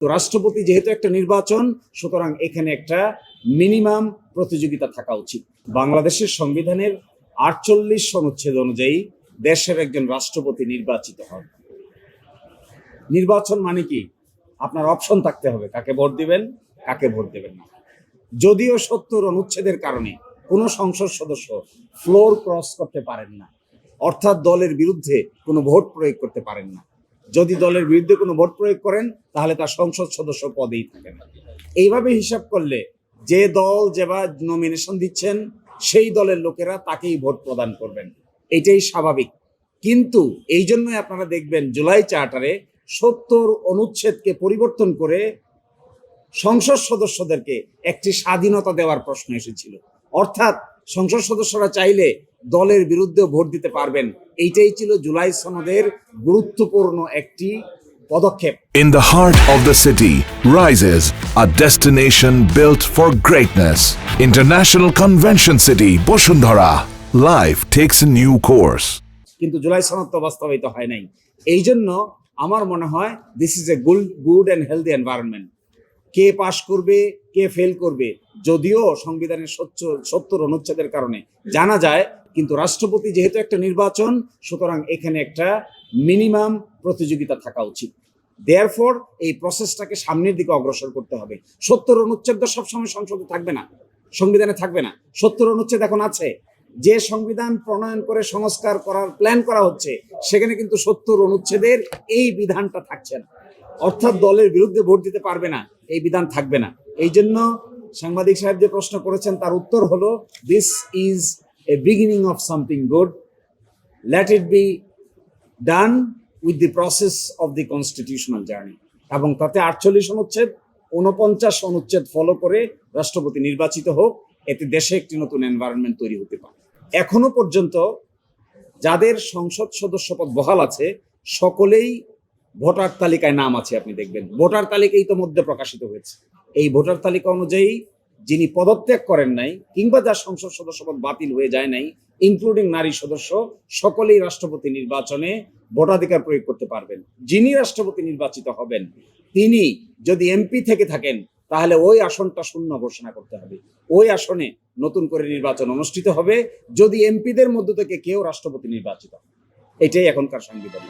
তো রাষ্ট্রপতি যেহেতু একটা নির্বাচন, সুতরাং এখানে একটা মিনিমাম প্রতিযোগিতা থাকা উচিত। বাংলাদেশের সংবিধানের ৪৮ অনুচ্ছেদ অনুযায়ী দেশের একজন রাষ্ট্রপতি নির্বাচিত হন। নির্বাচন মানে কি? আপনার অপশন থাকতে হবে, কাকে ভোট দিবেন, কাকে ভোট দেবেন না। যদিও ৭০ অনুচ্ছেদের কারণে কোনো সংসদ সদস্য ফ্লোর ক্রস করতে পারেন না, অর্থাৎ দলের বিরুদ্ধে কোনো ভোট প্রয়োগ করতে পারেন না। যদি দলের বিরুদ্ধে কোনো ভোট প্রয়োগ করেন তাহলে তার সংসদ সদস্য পদেই থাকেন। এইভাবে হিসাব করলে যে দল যেবার নমিনেশন দিচ্ছেন সেই দলের লোকেরা তাকেই ভোট প্রদান করবেন, এটাই স্বাভাবিক। কিন্তু এই জন্যই আপনারা দেখবেন জুলাই চার্টারে ৭০ অনুচ্ছেদকে পরিবর্তন করে সংসদ সদস্যদেরকে একটি স্বাধীনতা দেওয়ার প্রশ্ন এসেছিল, অর্থাৎ সংসদ সদস্যরা চাইলে দলের বিরুদ্ধে ভোট দিতে পারবেন। এইটাই ছিল জুলাই সনদের গুরুত্বপূর্ণ একটি পদক্ষেপ। In the heart of the city rises a destination built for greatness. International Convention City, Bosundhara. Life takes a new course. কিন্তু জুলাই সনদ তো বাস্তবায়িত হয় নাই। এই জন্য আমার মনে হয় this is a good and healthy environment. কে পাশ করবে, কে ফেল করবে, যদিও সংবিধানের ৭০ অনুচ্ছেদের কারণে জানা যায়, কিন্তু রাষ্ট্রপতি যেহেতু একটা নির্বাচন, সুতরাং এখানে একটা মিনিমাম প্রতিযোগিতা থাকা উচিত। দেয়ারফর এই প্রসেসটাকে সামনের দিকে অগ্রসর করতে হবে। ৭০ অনুচ্ছেদ তো সবসময় সংসদে থাকবে না, সংবিধানে থাকবে না। ৭০ অনুচ্ছেদ এখন আছে। যে সংবিধান প্রণয়ন করে সংস্কার করার প্ল্যান করা হচ্ছে সেখানে কিন্তু ৭০ অনুচ্ছেদের এই বিধানটা থাকছে না, অর্থাৎ দলের বিরুদ্ধে ভোট দিতে পারবে না, এই বিধান থাকবে না। এই জন্য সাংবাদিক সাহেব যে প্রশ্ন করেছেন তার উত্তর হলো this is A beginning of something good, let it be done with the process of the constitutional journey. এবং তাতে ৪৮ অনুচ্ছেদ ৪৯ অনুচ্ছেদ ফলো করে রাষ্ট্রপতি নির্বাচিত হোক, এতে দেশে একটি নতুন এনভায়রনমেন্ট তৈরি হতে পারে। এখনো পর্যন্ত যাদের সংসদ সদস্য পদ বহাল আছে সকলেই ভোটার তালিকায় নাম আছে। আপনি দেখবেন ভোটার তালিকা ইতোমধ্যে প্রকাশিত হয়েছে। এই ভোটার তালিকা অনুযায়ী যিনি পদত্যাগ করেন নাই কিংবা যার সংসদ সদস্য পদ বাতিল হয়ে যায় নাই, ইনক্লুডিং নারী সদস্য, সকলেই রাষ্ট্রপতি নির্বাচনে ভোটাধিকার প্রয়োগ করতে পারবেন। যিনি রাষ্ট্রপতি নির্বাচিত হবেন তিনি যদি এমপি থেকে থাকেন তাহলে ওই আসনটা শূন্য ঘোষণা করতে হবে, ওই আসনে নতুন করে নির্বাচন অনুষ্ঠিত হবে যদি এমপিদের মধ্য থেকে কেউ রাষ্ট্রপতি নির্বাচিত হয়। এটাই এখনকার সংবিধান।